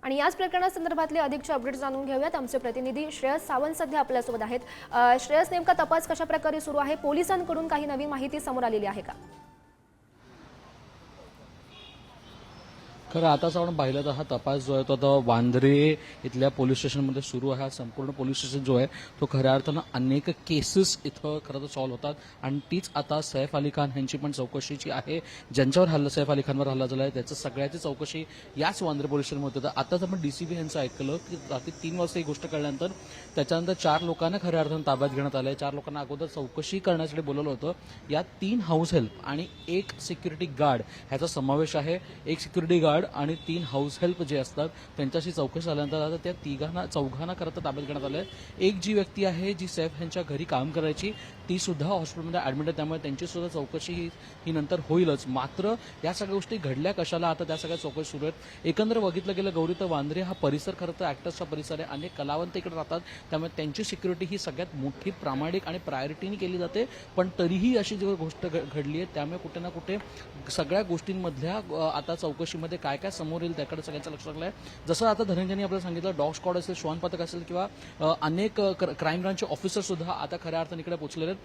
आणि याच प्रकरणासंदर्भातले अधिकचे अपडेट्स जाणून घेऊयात। आमचे प्रतिनिधी श्रेयस सावंत सध्या आपल्यासोबत आहेत। श्रेयस, नेमका तपास कशा प्रकारे सुरू आहे? पोलिसांकडून काही नवीन माहिती समोर आलेली आहे का? खरं आताच आपण पाहिलं तर हा तपास जो आहे तो आता वांद्रे इथल्या पोलीस स्टेशनमध्ये सुरू आहे। हा संपूर्ण पोलीस स्टेशन जो आहे तो खऱ्या अर्थानं अनेक केसेस इथं खरं तर सॉल्व्ह होतात आणि तीच आता सैफ अली खान यांची पण चौकशीची आहे। ज्यांच्यावर सैफ अली खानवर हल्ला झाला आहे त्याचं सगळ्याची चौकशी याच वांद्रे पोलीस स्टेशनमध्ये होतं। आताच आपण डीसीपी यांचं ऐकलं की रात्री 3 वाजता ही गोष्ट कळल्यानंतर त्याच्यानंतर 4 लोकांना खऱ्या अर्थानं ताब्यात घेण्यात आलंय। 4 लोकांना अगोदर चौकशी करण्यासाठी बोलवलं होतं। यात 3 हाऊस हेल्प आणि 1 सिक्युरिटी गार्ड ह्याचा समावेश आहे। 1 सिक्युरिटी गार्ड आणि 3 हाऊस हेल्प जे असतात त्यांच्याशी चौकशी झाल्यानंतर आता त्या चौघांना खरं तर ताब्यात घेण्यात आलंय। एक जी व्यक्ती आहे जी सैफ यांच्या घरी काम करायची ती सुद्धा हॉस्पिटलमध्ये ऍडमिट आहे, त्यामुळे त्यांची सुद्धा चौकशी ही नंतर होईलच। मात्र या सगळ्या गोष्टी घडल्या कशाला आता त्या सगळ्या चौकशी सुरू आहेत। एकंदर बघितलं गेलं गौरी तर वांद्रे हा परिसर खरं तर ऍक्टर्सचा परिसर आहे। अनेक कलावंत इकडे राहतात, त्यामुळे त्यांची सिक्युरिटी ही सगळ्यात मोठी प्रामाणिक आणि प्रायोरिटीने केली जाते। पण तरीही अशी जी गोष्ट घडली आहे त्यामुळे कुठे ना कुठे सगळ्या गोष्टींमधल्या आता चौकशीमध्ये काय काय समोर येईल त्याकडे सगळ्यांचं लक्ष लागलं आहे। जसं आता धनंजयनी आपल्याला सांगितलं, डॉग स्क्वॉड असेल, श्वान पथक असेल किंवा अनेक क्राईम ब्रांचचे ऑफिसर सुद्धा आता खऱ्या अर्थाने इकडे पोहोचलेले आहेत।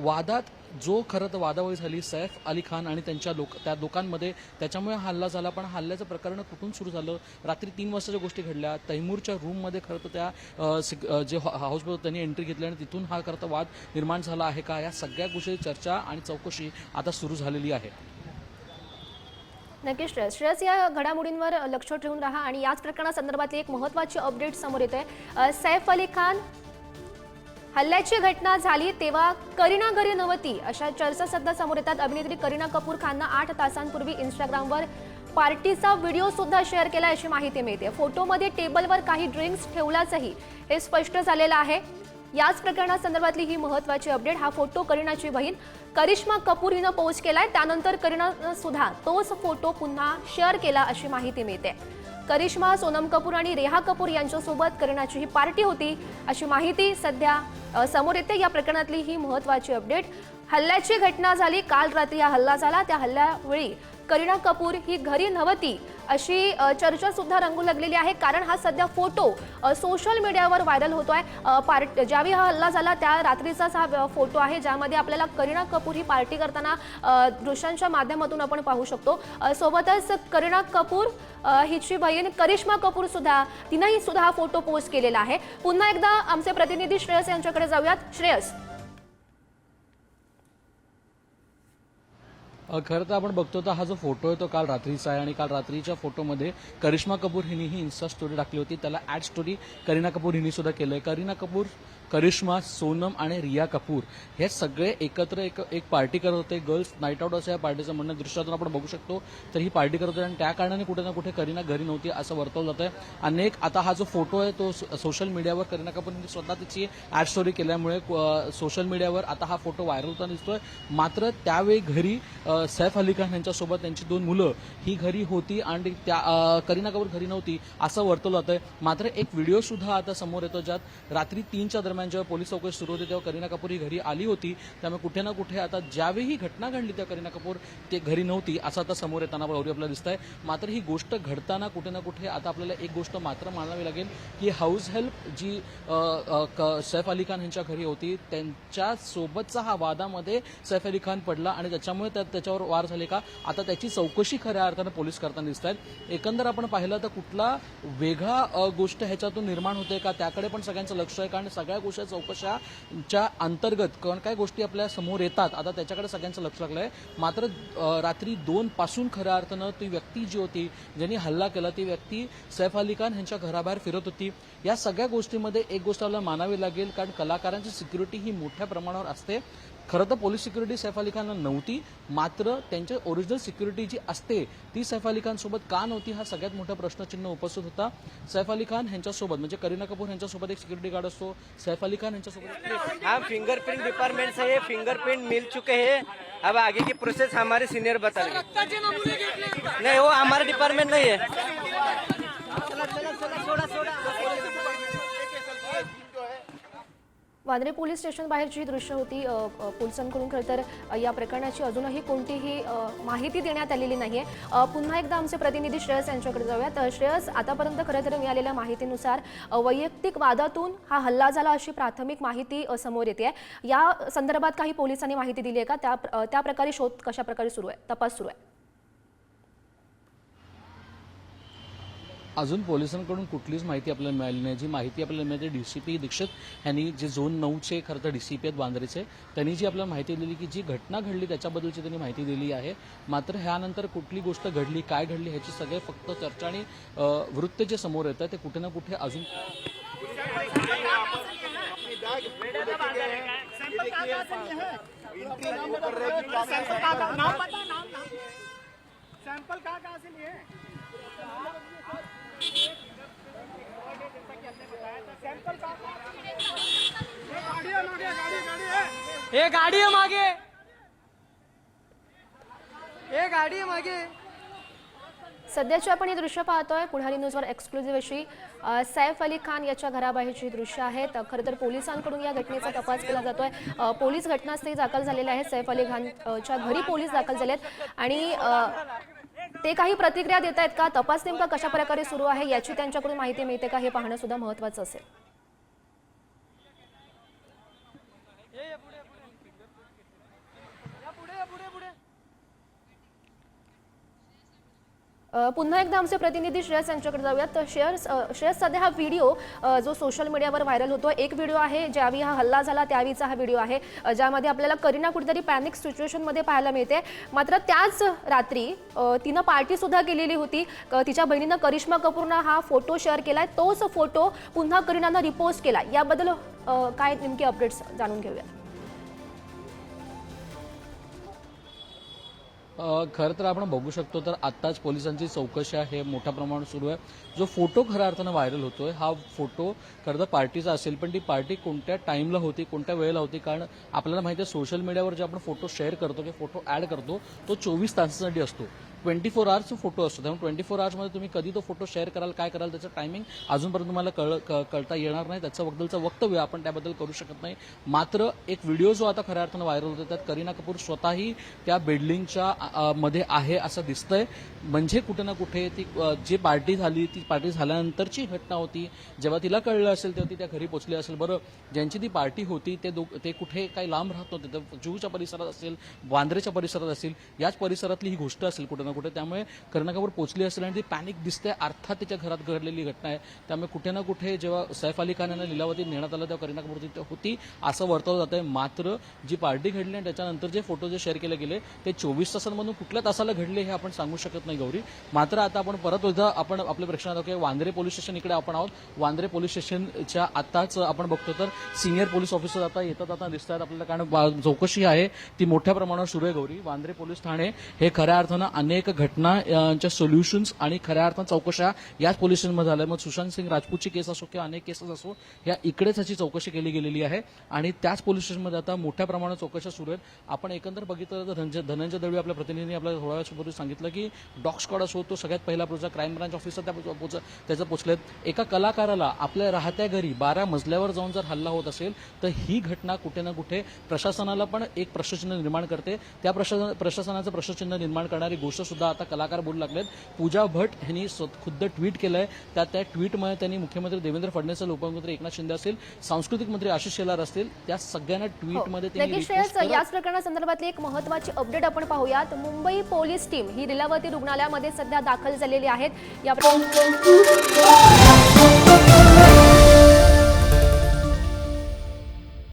वादात जो खरं तर वादावळी झाली सैफ अली खान आणि त्या लोकांमध्ये, त्याच्यामुळे हल्ला झाला। पण हल्ल्याचं प्रकरण कुठून सुरू झालं? रात्री 3 वाजताच्या गोष्टी घडल्या। तैमूरच्या रूममध्ये खरं तर त्या जे हाऊसमध्ये त्यांनी एंट्री घेतली आणि तिथून हा खरं तर वाद निर्माण झाला आहे का? या सगळ्या गोष्टी चर्चा आणि चौकशी आता सुरू झालेली आहे। नक्कीच श्रेयस, या घडामोडींवर लक्ष ठेवून राहा आणि याच प्रकरणासंदर्भातली एक महत्त्वाची अपडेट समोर येते। सैफ अली खान हल्ल्याची घटना झाली तेव्हा करीना घरी नव्हती अशा चर्चा सध्या समोर येतात। अभिनेत्री करीना कपूर खाननं 8 तासांपूर्वी इंस्टाग्रामवर पार्टीचा व्हिडिओ सुद्धा शेअर केला अशी माहिती मिळते। फोटोमध्ये टेबलवर काही ड्रिंक्स ठेवल्याचंही हे स्पष्ट झालेलं आहे। याच प्रकरणासंदर्भातली ही महत्त्वाची अपडेट। हा फोटो करीनाची बहीण करिश्मा कपूर हिनं पोस्ट केलाय। त्यानंतर करीनानं सुद्धा तोच फोटो पुन्हा शेअर केला अशी माहिती मिळते। करिश्मा, सोनम कपूर आणि रेहा कपूर यांच्यासोबत करीनाची ही पार्टी होती अशी माहिती सध्या समोर येते। या प्रकरणातली ही महत्त्वाची अपडेट। हल्ल्याची घटना झाली, काल रात्री हा हल्ला झाला। त्या हल्ल्यावेळी करीना कपूर ही घरी नव्हती अशी चर्चा सुद्धा रंगू लागलेली आहे, कारण हा सध्या फोटो सोशल मीडियावर व्हायरल होतोय। ज्यावेळी हा हल्ला झाला त्या रात्रीचाच हा फोटो आहे, ज्यामध्ये आपल्याला करीना कपूर ही पार्टी करताना दृश्यांच्या माध्यमातून आपण पाहू शकतो। सोबतच करीना कपूर हिची बहीण करिश्मा कपूर सुद्धा तिनंही सुद्धा हा फोटो पोस्ट केलेला आहे। पुन्हा एकदा आमचे प्रतिनिधी श्रेयस यांच्याकडे जाऊयात। श्रेयस, खरं तर आपण बघतो तर हा जो फोटो आहे तो काल रात्रीचा आहे आणि काल रात्रीच्या फोटोमध्ये करिश्मा कपूर हिने ही इन्स्टा स्टोरी टाकली होती। त्याला ॲड स्टोरी करीना कपूर हिने सुद्धा केलंय। करीना कपूर, करिश्मा, सोनम आणि रिया कपूर हे सगळे एकत्र एक पार्टी करत होते। गर्ल्स नाईट आउट असं या पार्टीचं म्हणणं दृश्यातून आपण बघू शकतो। तर ही पार्टी करत होते आणि त्या कारणाने कुठे ना कुठे करीना घरी नव्हती असं वर्तवलं जातंय। अनेक आता हा जो फोटो आहे तो सोशल मीडियावर करीना कपूरने स्वतः तिची ॲड स्टोरी केल्यामुळे सोशल मीडियावर आता हा फोटो व्हायरल होताना दिसतोय। मात्र त्यावेळी घरी सैफ अली खान यांच्यासोबत त्यांची 2 मुलं ही घरी होती आणि त्या करीना कपूर घरी नव्हती असं वर्तवलं जातंय। मात्र एक व्हिडिओ सुद्धा आता समोर येतो ज्यात रात्री 3च्या दरम्यान जेव्हा पोलीस चौकशी सुरू होती तेव्हा करीना कपूर ही घरी आली होती। त्यामुळे कुठे ना कुठे आता ज्यावेळी ही घटना घडली त्या करीना कपूर ते घरी नव्हती असं आता समोर येताना आपल्याला दिसतंय। मात्र ही गोष्ट घडताना कुठे ना कुठे आता आपल्याला एक गोष्ट मात्र मानावी लागेल की हाऊस हेल्प जी सैफ अली खान यांच्या घरी होती त्यांच्या सोबतचा हा वादामध्ये सैफ अली खान पडला आणि त्याच्यामुळे त्याच्यावर वार झाले का आता त्याची चौकशी खऱ्या अर्थानं पोलीस करताना दिसत आहेत। एकंदर आपण पाहिलं तर कुठला वेगळा गोष्ट ह्याच्यातून निर्माण होते का त्याकडे पण सगळ्यांचं लक्ष आहे, कारण सगळ्या गोष्टी चौकशाच्या अंतर्गत काय गोष्टी आपल्या समोर येतात आता त्याच्याकडे सगळ्यांचं लक्ष लागलंय। मात्र रात्री 2 पासून खऱ्या अर्थानं ती व्यक्ती जी होती ज्यांनी हल्ला केला ती व्यक्ती सैफ अली खान यांच्या घराबाहेर फिरत होती। या सगळ्या गोष्टीमध्ये एक गोष्ट आपल्याला मानावी लागेल, कारण कलाकारांची सिक्युरिटी ही मोठ्या प्रमाणावर असते। खरं तर पोलीस सिक्युरिटी सैफ अली खानला नव्हती, मात्र त्यांची ओरिजिनल सिक्युरिटी जी असते ती सैफ अली खान सोबत का नव्हती हा सगळ्यात मोठा प्रश्नचिन्ह उपस्थित होता। सैफ अली खान यांच्यासोबत म्हणजे करीना कपूर यांच्यासोबत एक सिक्युरिटी गार्ड असतो, सैफ अली खान यांच्यासोबत हम फिंगरप्रिंट डिपार्टमेंट से ये फिंगरप्रिंट मिल चुके हैं। अब आगे की प्रोसेस हमारे सीनियर बताएंगे। नहीं, वो हमारा डिपार्टमेंट नहीं है। वांद्रे पोलीस स्टेशन बाहेरची ही दृश्य होती. पोलिसांकडून खरं तर या प्रकरणाची अजूनही कोणतीही माहिती देण्यात आलेली नाहीये. पुन्हा एकदा आमचे प्रतिनिधी श्रेयस यांच्याकडे जाऊयात. श्रेयस, आतापर्यंत खरं तर मिळालेल्या माहितीनुसार वैयक्तिक वादातून हा हल्ला झाला अशी प्राथमिक माहिती समोर येते. या संदर्भात काही पोलिसांनी माहिती दिली आहे का? त्या प्रकारे शोध कशा प्रकारे सुरू आहे, तपास सुरू आहे? अजून पोलिसांकडून कुठलीच माहिती आपल्याला मिळाली नाही. जी माहिती आपल्याला मिळते डीसीपी दीक्षित यांनी, जे झोन 9चे खरं तर डीसीपी आहेत वांद्रेचे, त्यांनी जी आपल्याला माहिती दिली की जी घटना घडली त्याच्याबद्दलची त्यांनी माहिती दिली आहे. मात्र ह्यानंतर कुठली गोष्ट घडली, काय घडली ह्याची सगळे फक्त चर्चा आणि वृत्त जे समोर येतं ते कुठे ना कुठे अजून ये गाड़ी है मागे, ये गाड़ी है मागे. सध्याची आपण ही दृश्य पाहतोय पुढारी न्यूजवर एक्सक्लुझिव्ह अशी सैफ अली खान याच्या घराबाहेरची दृश्य आहेत. खरं तर पोलिसांकडून या घटनेचा तपास केला जातोय. पोलीस घटनास्थळी दाखल झालेले आहेत. सैफ अली खानच्या घरी पोलीस दाखल झालेत आणि ते काही प्रतिक्रिया देत आहेत का? तपास नेमका कशा प्रकारे सुरू आहे याची त्यांच्याकडून माहिती मिळते का? हे पाहणं सुद्धा महत्त्वाचं असेल. पुन्हा एकदा आमचे प्रतिनिधी श्रेयस यांच्याकडे जाऊयात. तर श्रेयस, सध्या हा व्हिडिओ जो सोशल मीडियावर व्हायरल होतो, एक व्हिडिओ आहे ज्यावेळी हा हल्ला झाला त्यावेळीचा हा व्हिडिओ आहे, ज्यामध्ये आपल्याला करीना कुठेतरी पॅनिक सिच्युएशनमध्ये पाहायला मिळते. मात्र त्याच रात्री तिनं पार्टी सुद्धा केलेली होती. तिच्या बहिणीनं करिश्मा कपूरनं हा फोटो शेअर केलाय. तोच फोटो पुन्हा करीनानं रिपोस्ट केला. याबद्दल काय नेमके अपडेट्स जाणून घेऊया. खरं तर आपण बघू शकतो तर आत्ताच पोलिसांची चौकशी आहे मोठ्या प्रमाणात सुरू आहे. जो फोटो खऱ्या अर्थानं व्हायरल होतोय हा फोटो खरं तर पार्टीचा असेल, पण ती पार्टी कोणत्या टाईमला होती, कोणत्या वेळेला होती? कारण आपल्याला माहिती आहे सोशल मीडियावर जे आपण फोटो शेअर करतो किंवा फोटो ॲड करतो तो 24 तासासाठी असतो. 24 आवर्सचा फोटो असतो. त्यामुळे 24 आवर्समध्ये तुम्ही कधी तो फोटो शेअर कराल, काय कराल, त्याचं टायमिंग अजूनपर्यंत तुम्हाला कळता येणार नाही. त्याच्याबद्दलचं वक्तव्य आपण त्याबद्दल करू शकत नाही. मात्र एक व्हिडिओ जो आता खऱ्या अर्थानं व्हायरल होतो त्यात करीना कपूर स्वतःही त्या बिल्डिंगच्या मध्ये आहे असं दिसतंय. म्हणजे कुठे ना कुठे ती जी पार्टी झाली ती पार्टी झाल्यानंतरची घटना होती. जेव्हा तिला कळलं असेल तेव्हा ती त्या घरी पोहोचली असेल. बरं, ज्यांची ती पार्टी होती ते कुठे काही लांब राहत नव्हते, तर जुहूच्या परिसरात असेल, वांद्रेच्या परिसरात असेल, याच परिसरातली ही गोष्ट असेल कुठे ना कुठे. त्यामुळे करीना कपूर पोहोचली असेल आणि ती पॅनिक दिसते. अर्थात तिच्या घरात घडलेली घटना आहे. त्यामुळे कुठे ना कुठे जेव्हा सैफ अली खान यांना लिलावती नेण्यात आलं तेव्हा करीना कपूर तिथे होती असं वर्तवलं जात आहे. मात्र जी पार्टी घडली आणि त्याच्यानंतर जे फोटो जे शेअर केले गेले ते 24 तासांमधून कुठल्या तासाला घडले हे आपण सांगू शकत नाही गौरी. मात्र आता आपण परत एकदा आपण आपल्या प्रेक्षणात वांद्रे पोलीस स्टेशन इकडे आपण आहोत. वांद्रे पोलीस स्टेशनच्या आताच आपण बघतो तर सिनियर पोलीस ऑफिसर आता येतात दिसत आहेत आपल्याला. कारण चौकशी आहे ती मोठ्या प्रमाणावर सुरू आहे गौरी. वांद्रे पोलीस ठाणे हे खऱ्या अर्थानं अनेक घटनांच्या सोल्युशन्स आणि खऱ्या अर्थानं चौकशा याच पोलीस स्टेशनमध्ये झाल्या. मग सुशांत सिंग राजपूतची केस असो किंवा अनेक केसेस असो, या इकडेच ह्याची चौकशी केली गेलेली आहे आणि त्याच पोलीस स्टेशनमध्ये आता मोठ्या प्रमाणात चौकशा सुरू आहेत. आपण एकंदर बघितलं तर धनंजय दळवी आपल्या प्रतिनिधींनी आपल्याला थोड्या वेळापूर्वी सांगितलं की डॉग स्क्वॉड असो तो सगळ्यात पहिला पोहोचला, क्राईम ब्रांच ऑफिसर त्याचं पोहोचलेत. एका कलाकाराला आपल्या राहत्या घरी 12 मजल्यावर जाऊन जर हल्ला होत असेल तर ही घटना कुठे ना कुठे प्रशासनाला पण एक प्रश्नचिन्ह निर्माण करते. त्या प्रशासनाचं प्रश्नचिन्ह निर्माण करणारी गोष्ट सुद्धा आता कलाकार बोलू लागलेत. पूजा भट यांनी खुद्द ट्विट केलंय. त्या ट्विटमध्ये त्यांनी मुख्यमंत्री देवेंद्र फडणवीस, उपमुख्यमंत्री एकनाथ शिंदे असतील, सांस्कृतिक मंत्री आशिष शेलार असतील, त्या सगळ्यांना ट्विटमध्ये याच प्रकरणासंदर्भातली एक महत्त्वाची अपडेट आपण पाहूयात. मुंबई पोलीस टीम ही लीलावती रुग्णालयामध्ये सध्या दाखल झालेली आहेत. या